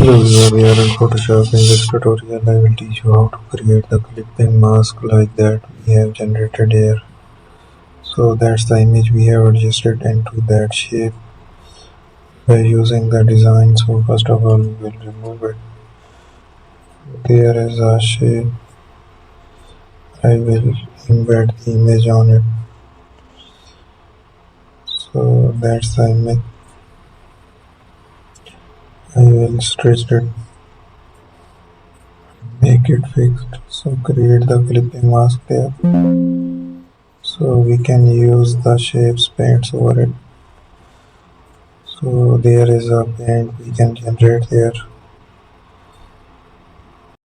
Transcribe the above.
Hello, we are in Photoshop. In this tutorial, I will teach you how to create the clipping mask like that we have generated here. So that's the image we have adjusted into that shape by using the design. So first of all, we will remove it. There is a shape. I will embed the image on it. So that's the image. I will stretch it, make it fixed. So create the clipping mask there. So we can use the shapes paints over it. So there is a paint we can generate there.